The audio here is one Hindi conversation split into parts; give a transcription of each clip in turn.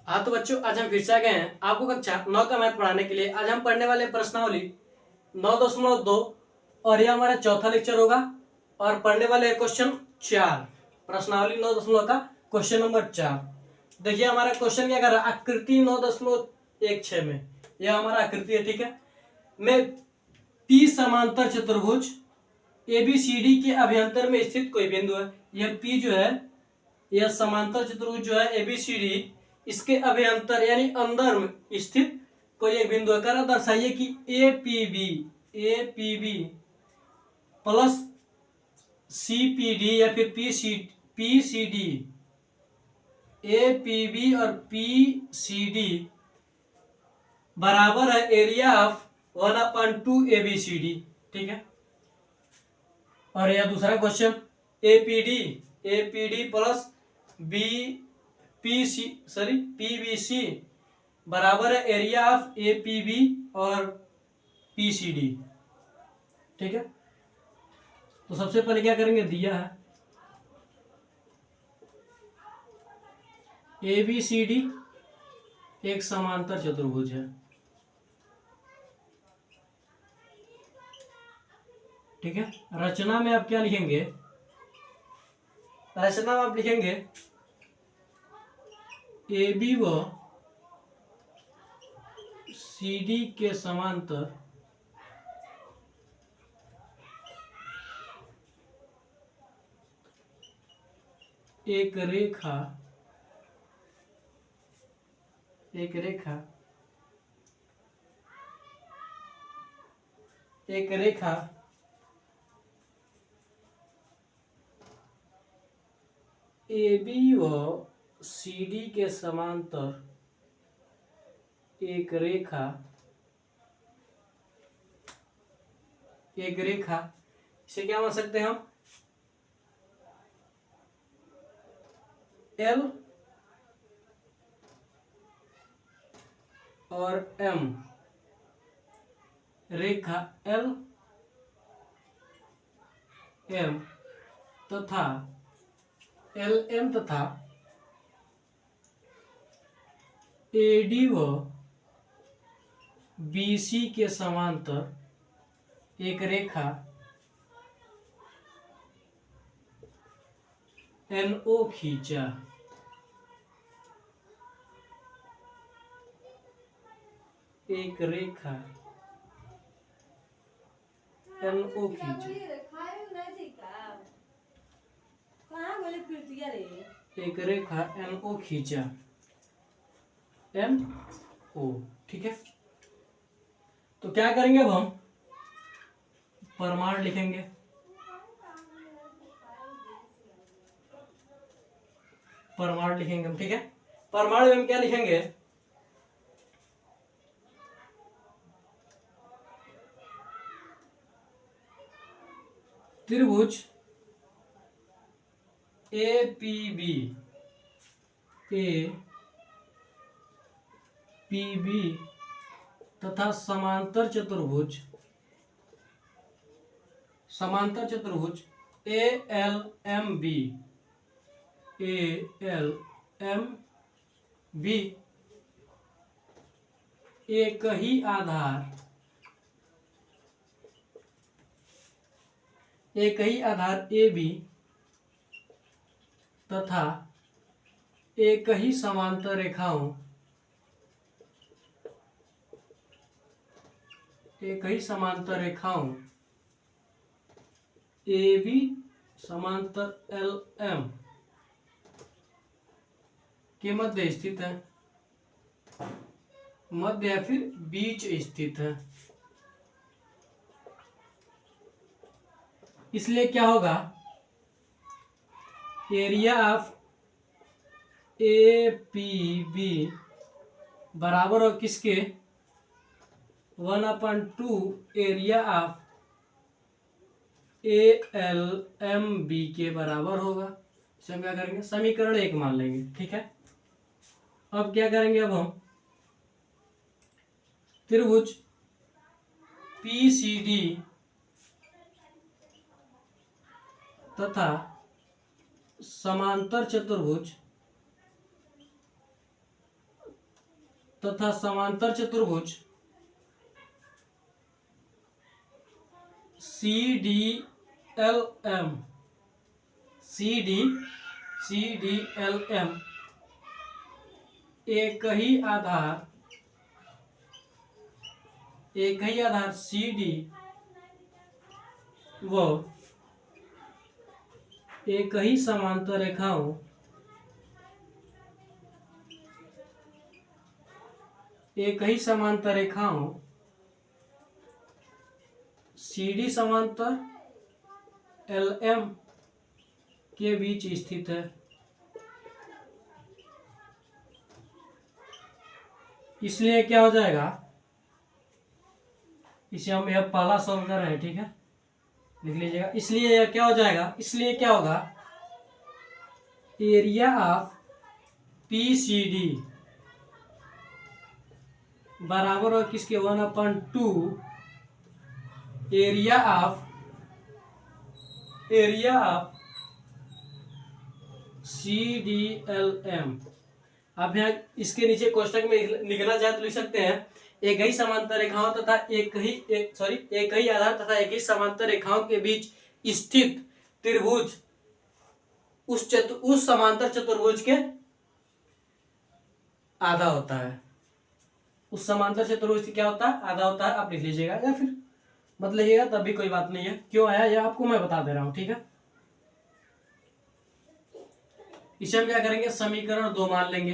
हाँ तो बच्चों, आज हम फिर से आ गए हैं आपको कक्षा 9 का मैथ पढ़ाने के लिए। आज हम पढ़ने वाले प्रश्नावली 9.2 और यह हमारा चौथा लेक्चर होगा। और पढ़ने वाले क्वेश्चन 4, प्रश्नावली 9.0 का क्वेश्चन नंबर 4। देखिए हमारा क्वेश्चन क्या कर रहा है, आकृति 9.16 में यह हमारा आकृति है, ठीक है। में पी समांतर चतुर्भुज ABCD के अभ्यंतर में स्थित कोई बिंदु है। यह पी जो है, यह समांतर चतुर्भुज जो है ABCD, इसके अभ्यंतर यानी अंदर में स्थित कोई एक बिंदु है। कर दर्शाइए कि APB प्लस CPD या फिर PCD, APB और PCD बराबर है एरिया ऑफ 1/2 ABCD, ठीक है। और यह दूसरा क्वेश्चन APD प्लस PBC बराबर है एरिया ऑफ APB और PCD, ठीक है। तो सबसे पहले क्या करेंगे, दिया है ABCD एक समांतर चतुर्भुज है, ठीक है। रचना में आप क्या लिखेंगे, रचना में आप लिखेंगे AB व CD के समांतर एक रेखा AB व CD के समांतर एक रेखा इसे क्या मान सकते हैं हम, L और M, रेखा LM तथा LM तथा AD व BC के समांतर एक रेखा NO खींचा। एक रेखा NO खींचा, एक रेखा NO खींचा, NO, ठीक है। तो क्या करेंगे, अब हम प्रमाण लिखेंगे। हम, ठीक है। प्रमाण में हम क्या लिखेंगे, त्रिभुज APB तथा समांतर चतुर्भुज ALMB एक ही आधार AB तथा एक ही समांतर रेखाओं AB समांतर LM के मध्य स्थित है, मध्य या फिर बीच स्थित है। इसलिए क्या होगा, एरिया ऑफ APB बराबर हो किसके, 1/2 एरिया ऑफ ALMB के बराबर होगा। इसे हम क्या करेंगे, समीकरण 1 मान लेंगे, ठीक है। अब क्या करेंगे, अब हम त्रिभुज PCD तथा समांतर चतुर्भुज तथा समांतर चतुर्भुज CDLM CDLM एक ही आधार CD व एक ही समांतर रेखाओं CD समांतर LM के बीच स्थित है। इसलिए क्या हो जाएगा, इसे हम यह पहला सॉल्व कर रहे हैं, ठीक है, लिख लीजिएगा। इसलिए यह क्या हो जाएगा, इसलिए क्या होगा, एरिया ऑफ PCD बराबर हो किसके, 1/2 एरिया ऑफ CDLM। अब यहाँ इसके नीचे कोष्टक में लिखना चाहे तो लिख सकते हैं, एक ही समांतर रेखाओं तथा एक ही आधार तथा एक ही समांतर रेखाओं के बीच स्थित त्रिभुज उस समांतर चतुर्भुज के आधा होता है। उस समांतर चतुर्भुज की क्या होता है, आधा होता है। आप लिख लीजिएगा या फिर मत लिखिएगा, तब भी कोई बात नहीं है। क्यों आया यह आपको मैं बता दे रहा हूं, ठीक है। इसे हम क्या करेंगे, समीकरण 2 मान लेंगे।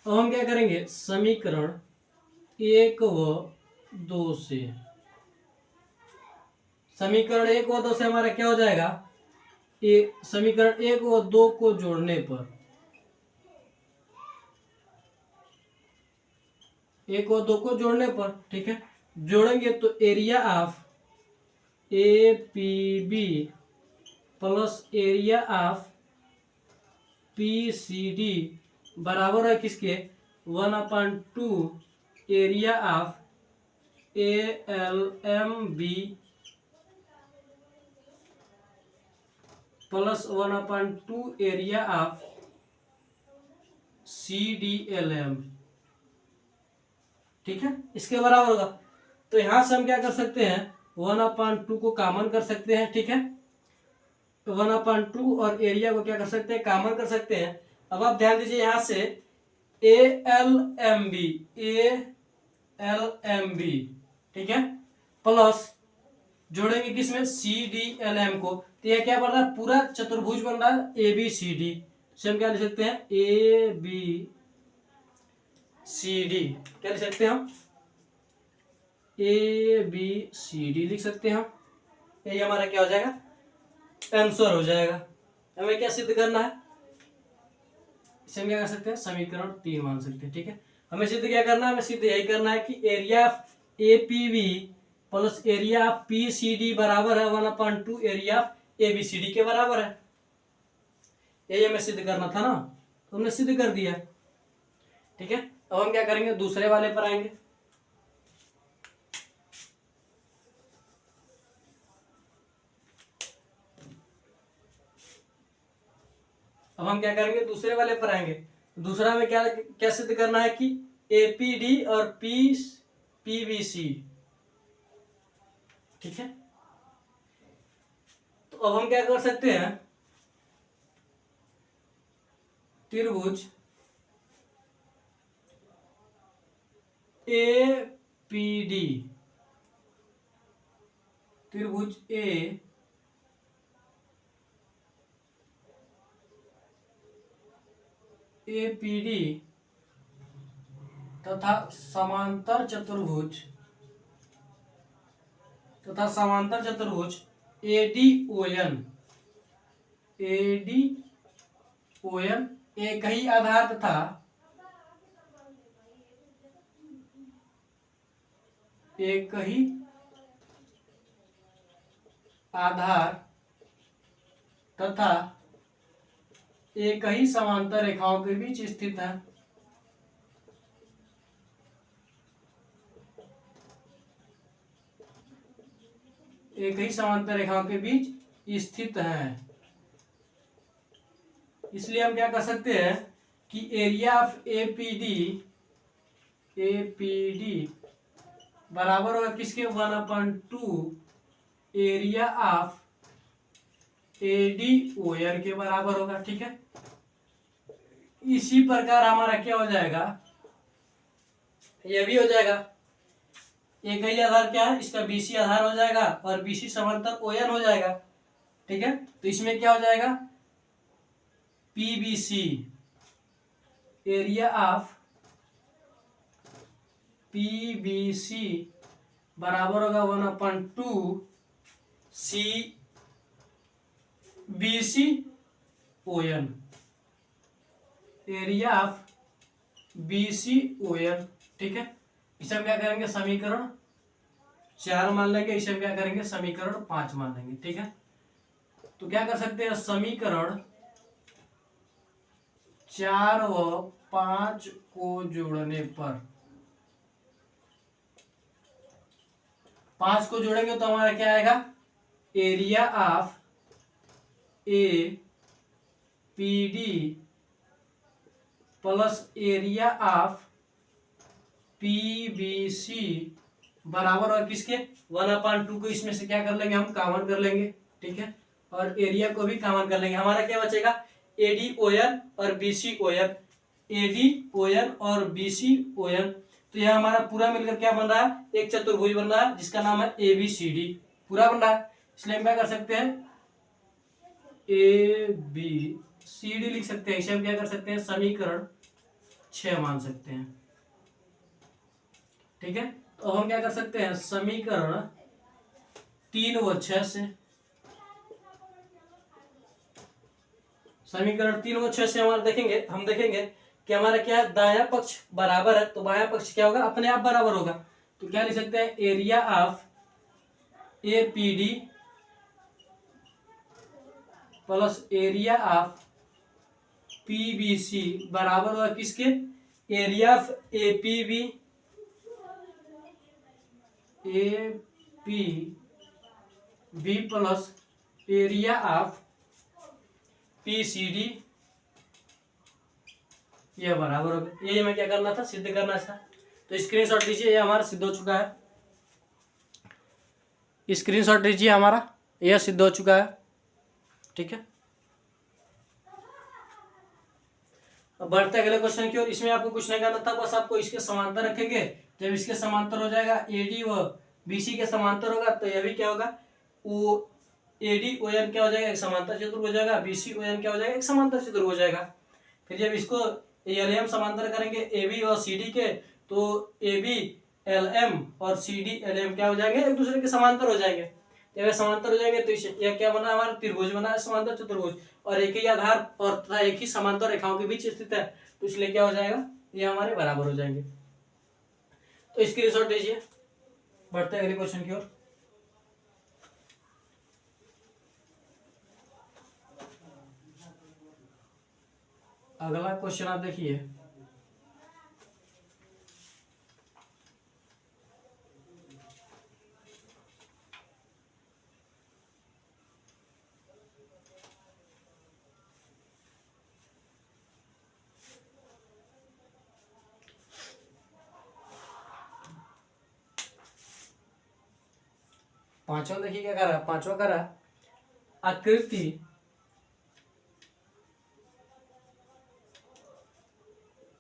अब हम क्या करेंगे, समीकरण 1 व 2 से, समीकरण 1 व 2 से हमारा क्या हो जाएगा, समीकरण 1 व 2 को जोड़ने पर, 1 व 2 को जोड़ने पर, ठीक है, जोड़ेंगे तो area of APB plus area of PCD बराबर है किसके, 1/2 area of ALMB plus 1/2 area of CDLM, ठीक है, इसके बराबर होगा। तो यहां से हम क्या कर सकते हैं, 1/2 को कॉमन कर सकते हैं, ठीक है, तो 1/2 और एरिया को क्या कर सकते हैं, कॉमन कर सकते हैं। अब आप ध्यान दीजिए, यहां से ALMB ठीक है, प्लस जोड़ेंगे किसमें, CDLM को, तो यह क्या बन रहा है, पूरा चतुर्भुज बन रहा है ABCD। से हम क्या लिख सकते हैं, ABCD क्या लिख सकते हैं हम, ABCD लिख सकते हैं हम। यही हमारा क्या हो जाएगा, आंसर हो जाएगा। हमें क्या सिद्ध करना है, इसे हम क्या कर सकते हैं, समीकरण 3 मान सकते हैं, ठीक है। हमें सिद्ध क्या करना है, हमें सिद्ध यही करना है कि area of APB plus area of PCD बराबर है 1/2 एरिया ऑफ ABCD के बराबर है। यही हमें सिद्ध करना था ना, तो हमने सिद्ध कर दिया, ठीक है। अब हम क्या करेंगे, दूसरे वाले पर आएंगे। अब हम क्या करेंगे, दूसरे वाले पर आएंगे। दूसरा में क्या क्या सिद्ध करना है कि APD और PBC, ठीक है। तो अब हम क्या कर सकते हैं, त्रिभुज APD, त्रिभुज APD तथा समांतर चतुर्भुज ADON एक ही आधार तथा एक ही समांतर रेखाओं के बीच स्थित है। एक ही समांतर रेखाओं के बीच स्थित है। इसलिए हम क्या कर सकते हैं कि एरिया ऑफ APD APD बराबर होगा किसके 1/2 एरिया ऑफ ADOR के बराबर होगा। ठीक है, इसी प्रकार हमारा क्या हो जाएगा, ये भी हो जाएगा। एक ही आधार क्या है, इसका BC आधार हो जाएगा और BC समांतर ON हो जाएगा। ठीक है, तो इसमें क्या हो जाएगा, PBC एरिया ऑफ PBC बराबर होगा 1/2 CBCON एरिया ऑफ BCON। ठीक है, इसे हम क्या करेंगे, समीकरण 4 मान लेंगे, इसे हम क्या करेंगे, समीकरण 5 मान लेंगे। ठीक है, तो क्या कर सकते हैं, समीकरण 4 व 5 को जोड़ने पर, 5 को जोड़ेंगे तो हमारा क्या आएगा, area of APD plus area of PBC बराबर और किसके 1/2 को इसमें से क्या कर लेंगे, हम कॉमन कर लेंगे। ठीक है, और एरिया को भी कॉमन कर लेंगे। हमारा क्या बचेगा, ADON और BCON, ADON और BCON। तो यह हमारा पूरा मिलकर क्या बन रहा है, एक चतुर्भुज बन रहा है जिसका नाम है ABCD पूरा बन रहा है। इसलिए हम क्या कर सकते हैं, ABCD लिख सकते हैं। इसे हम क्या कर सकते हैं, समीकरण 6 मान सकते हैं। ठीक है, तो हम क्या कर सकते हैं, समीकरण 3 व 6 से, समीकरण 3 व 6 से हमारा देखेंगे, हम देखेंगे कि हमारा क्या है, दायां पक्ष बराबर है तो बायां पक्ष क्या होगा, अपने आप बराबर होगा। तो क्या लिख सकते हैं, area of APD plus area of PBC बराबर होगा किसके, area of APB plus area of PCD, यह बराबर होगा। यही हमें क्या करना था, सिद्ध करना था। तो स्क्रीनशॉट लीजिए, ये हमारा सिद्ध हो चुका है। स्क्रीनशॉट लीजिए, हमारा यह सिद्ध हो चुका है। ठीक है, अब बढ़ते अगले क्वेश्चन की ओर। इसमें आपको कुछ नहीं करना था, बस आपको इसके समांतर रखेंगे। जब इसके समांतर हो जाएगा, AD व BC के समांतर होगा, तो यह भी क्या होगा, वो ADON क्या हो जाएगा, एक समांतर चतुर्भुज हो जाएगा, BCON क्या हो जाएगा, एक समांतर चतुर्भुज हो जाएगा। फिर जब इसको LM समांतर करेंगे AB और CD के, तो AB LM और CD LM क्या हो जाएंगे, एक दूसरे के समांतर हो जाएंगे। जब समांतर हो जाएंगे तो यह क्या बना, हमारा त्रिभुज बना है, समांतर चतुर्भुज, और एक ही आधार और तथा एक ही समांतर रेखाओं के बीच स्थित है, तो इसलिए क्या हो जाएगा, ये हमारे बराबर हो जाएंगे। तो इसकी रिजल्ट लीजिए, बढ़ते हैं अगले क्वेश्चन की ओर। अगला क्वेश्चन आप देखिए, पांचवा देखिए क्या कर रहा है, पांचवा कर रहा है, आकृति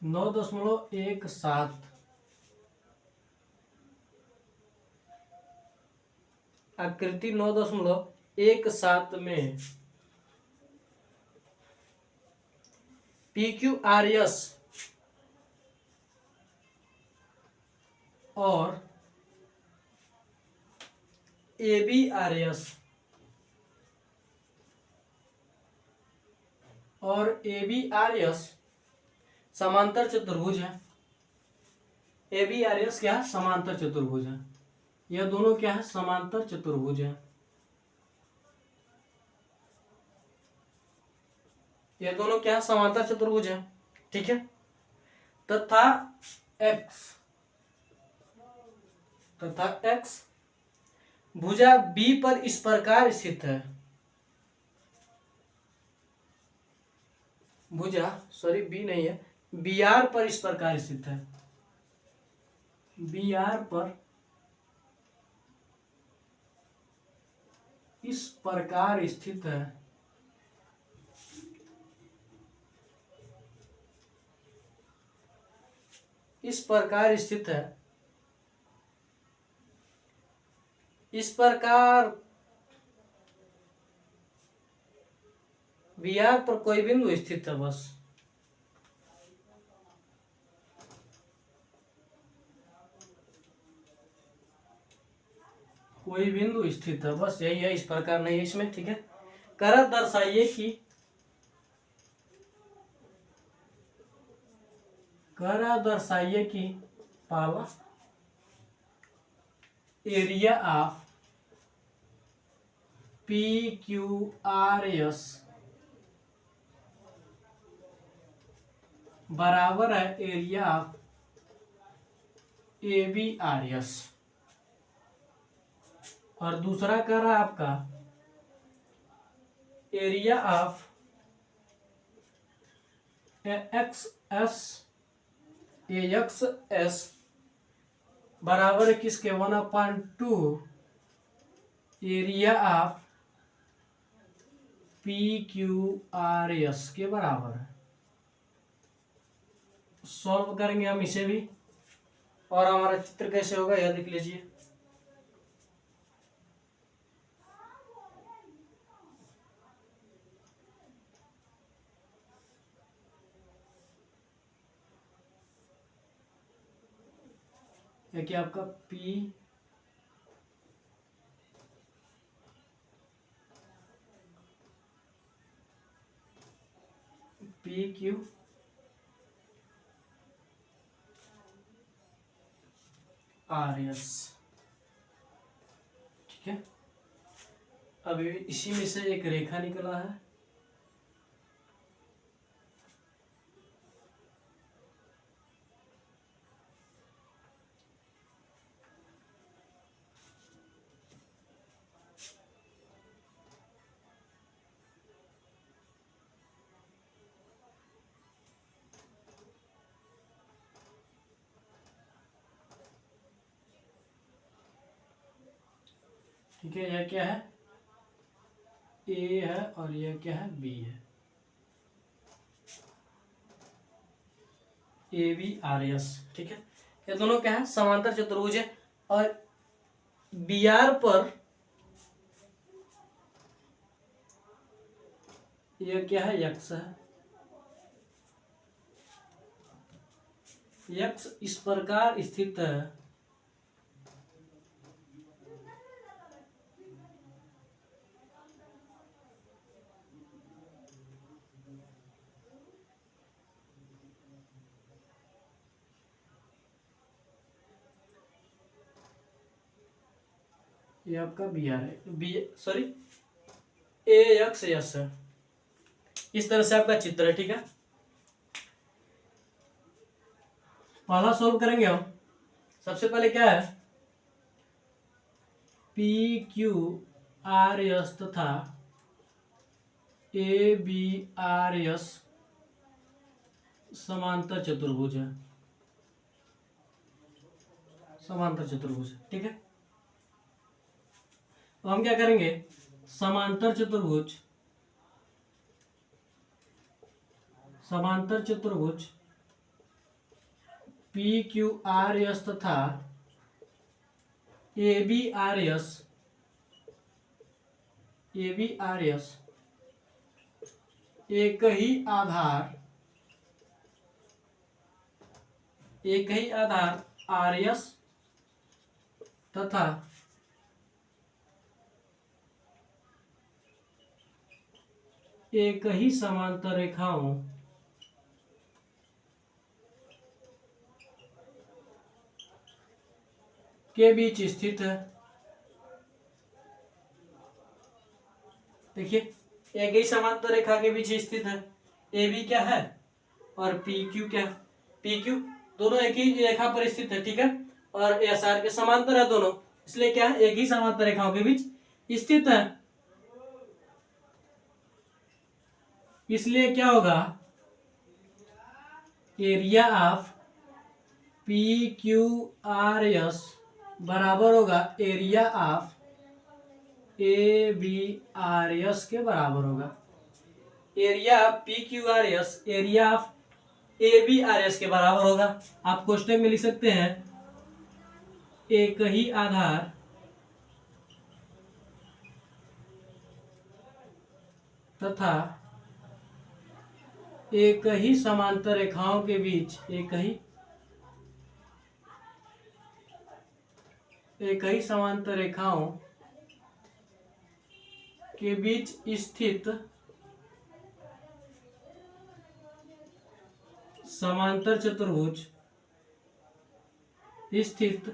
9.17 आकृति 9.17 में PQRS और ABRS समांतर चतुर्भुज है। ABRS क्या है, समांतर चतुर्भुज है। यह दोनों क्या है, समांतर चतुर्भुज है। यह दोनों क्या है, समांतर चतुर्भुज है। ठीक है, तथा x भुजा B पर इस प्रकार स्थित है, भुजा सॉरी B नहीं है, BR पर इस प्रकार स्थित है। बी आर पर इस प्रकार स्थित है, इस प्रकार स्थित है, इस प्रकार बी आर पर कोई बिंदु स्थित है, बस कोई बिंदु स्थित है, बस यही है, इस प्रकार नहीं है इसमें। ठीक है, कर दर्शाइए कि, कर दर्शाइए कि पहला area of P Q R S बराबर है area of A B R S. और दूसरा कर रहा है आपका एरिया ऑफ एक्स एस बराबर है किसके, 1/2 area of P Q R S के बराबर है। सॉल्व करेंगे हम इसे भी, और हमारा चित्र कैसे होगा यह देख लीजिए। देखिए आपका पी क्यू आर एस। ठीक है, अभी इसी में से एक रेखा निकला है, ठीक है। यह क्या है, ए है, और यह क्या है, बी है, ए बी आर एस। ठीक है, ये दोनों क्या है, समांतर चतुर्भुज है। और बी आर पर यह क्या है, यक्स है, यक्स इस प्रकार स्थित है, ये आपका बी आर है, बी सॉरी ए एक्स एस है। इस तरह से आपका चित्र है। ठीक है, पहला सॉल्व करेंगे हम। सबसे पहले क्या है, पी क्यू आर एस तथा ए बी आर एस समांतर चतुर्भुज है, समांतर चतुर्भुज। ठीक है, तो हम क्या करेंगे, समांतर चतुर्भुज, समांतर चतुर्भुज पी क्यू आर एस तथा A B R S, A B R S एक ही आधार, एक ही आधार आर एस तथा एक ही समांतर रेखाओं के बीच स्थित है। देखिए, एक ही समांतर रेखा के बीच स्थित है, ए बी क्या है और पी क्यू क्या है, पी क्यू दोनों एक ही रेखा पर स्थित है। ठीक है, और एस आर के समांतर है दोनों, इसलिए क्या है, एक ही समांतर रेखाओं के बीच स्थित है। इसलिए क्या होगा, एरिया ऑफ PQRS बराबर होगा एरिया ऑफ ABRS के बराबर होगा। Area PQRS area of ABRS के बराबर होगा। आप क्वेश्चन में लिख सकते हैं एक ही आधार तथा एक ही समांतर रेखाओं के बीच एक ही समांतर रेखाओं के बीच स्थित समांतर चतुर्भुज स्थित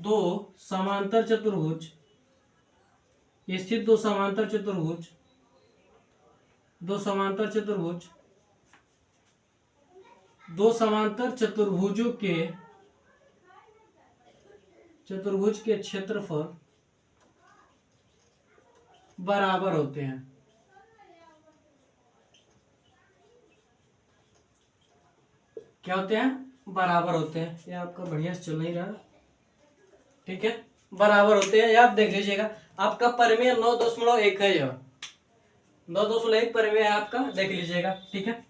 दो समांतर चतुर्भुज दो समांतर चतुर्भुज के क्षेत्रफल बराबर होते हैं। क्या होते हैं? बराबर होते हैं। ये आपका बढ़िया से चल नहीं रहा, ठीक है। बराबर होते हैं, आप देख लीजिएगा। आपका परिमेय 9.1 है, यह 9.1 परिमेय है आपका, देख लीजिएगा, ठीक है।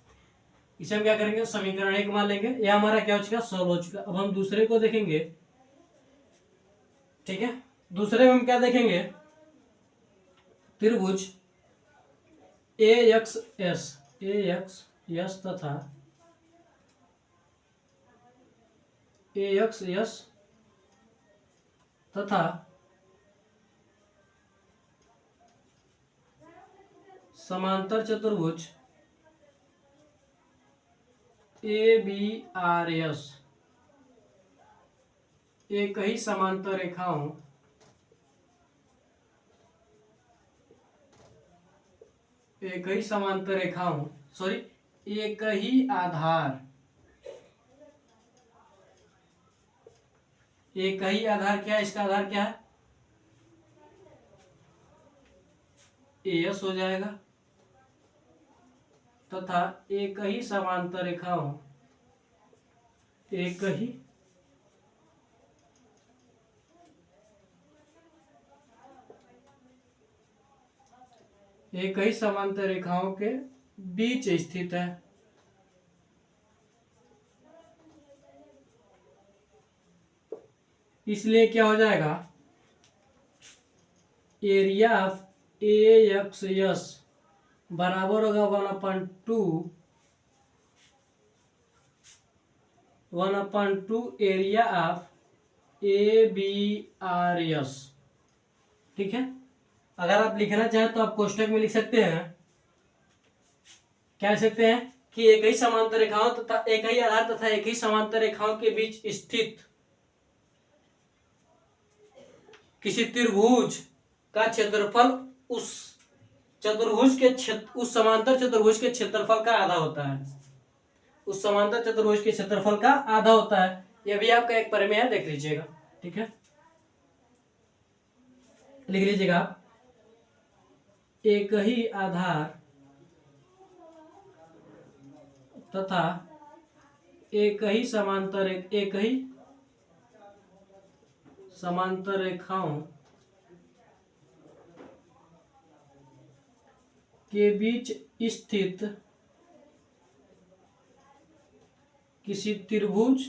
इसे हम क्या करेंगे, समीकरण 1 मान लेंगे। यह हमारा क्या हो चुका, सॉल्व हो चुका। अब हम दूसरे को देखेंगे, ठीक है। दूसरे में हम क्या देखेंगे, त्रिभुज AXS तथा AXS तथा समांतर चतुर्भुज ABRS एक ही समांतर रेखाओं एक ही आधार क्या है, इसका आधार क्या है, AS हो जाएगा, तथा एक ही समांतर रेखाओं के बीच स्थित है। इसलिए क्या हो जाएगा, एरिया ऑफ AXS बराबर होगा 1/2 एरिया ऑफ ABRS, ठीक है। अगर आप लिखना चाहें तो आप कोष्टक में लिख सकते हैं, क्या लिख सकते हैं कि एक ही समांतर रेखाओं तथा एक ही आधार तथा एक ही समांतर रेखाओं के बीच स्थित किसी त्रिभुज का क्षेत्रफल उस समांतर चतुर्भुज के क्षेत्रफल का आधा होता है। उस समांतर चतुर्भुज के क्षेत्रफल का आधा होता है। यह भी आपका एक परिमेय है, देख लीजिएगा, ठीक है। लिख लीजिएगा, एक ही आधार तथा एक ही समांतर रेखाओं के बीच स्थित किसी त्रिभुज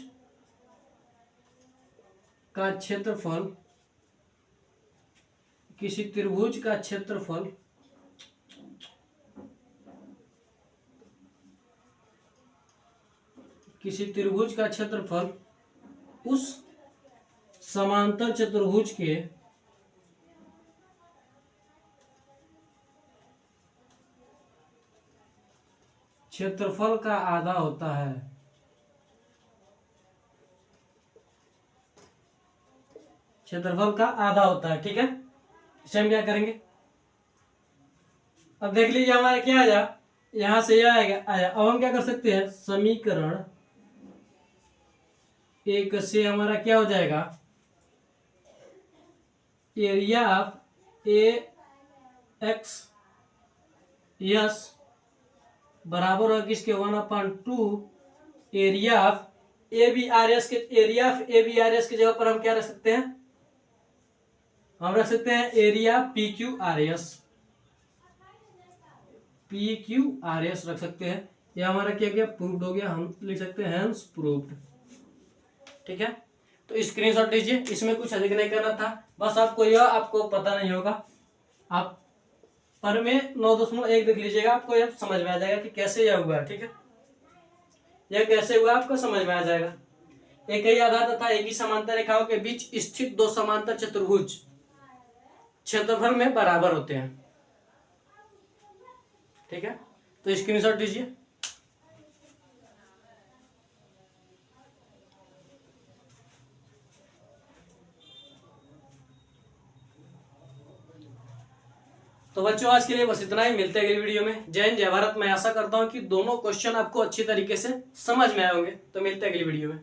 का क्षेत्रफल उस समांतर चतुर्भुज के क्षेत्रफल का आधा होता है। ठीक है। इसे हम क्या करेंगे, अब देख लीजिए हमारा क्या आया, यहां से यह आएगा आया। अब हम क्या कर सकते हैं, समीकरण 1 से हमारा क्या हो जाएगा, एरिया ऑफ AXS बराबर होगा किसके 1/2 area of A B R S के। Area of A B R S की जगह पर हम क्या रख सकते हैं, हम रख सकते हैं area P Q R S. P Q R S रख सकते हैं। यह हमारा क्या क्या प्रूव्ड हो गया, हम लिख सकते हैं हेंस प्रूव्ड। ठीक है, तो स्क्रीनशॉट लीजिए, इसमें कुछ अधिक नहीं करना था, बस आपको यह आपको पता नहीं होगा, आप पर में 9.1 देख लीजिएगा, आपको यह समझ में आ जाएगा कि कैसे यह हुआ। ठीक है, यह कैसे हुआ आपको समझ में आ जाएगा। एक ही आधार तथा एक ही समांतर रेखाओं के बीच स्थित दो समांतर चतुर्भुज क्षेत्रफल में बराबर होते हैं। ठीक है, तो स्क्रीनशॉट लीजिए। तो बच्चों आज के लिए बस इतना ही, मिलते हैं अगली वीडियो में। जय हिंद, जय भारत। मैं आशा करता हूं कि दोनों क्वेश्चन आपको अच्छी तरीके से समझ में आए होंगे। तो मिलते हैं अगली वीडियो में।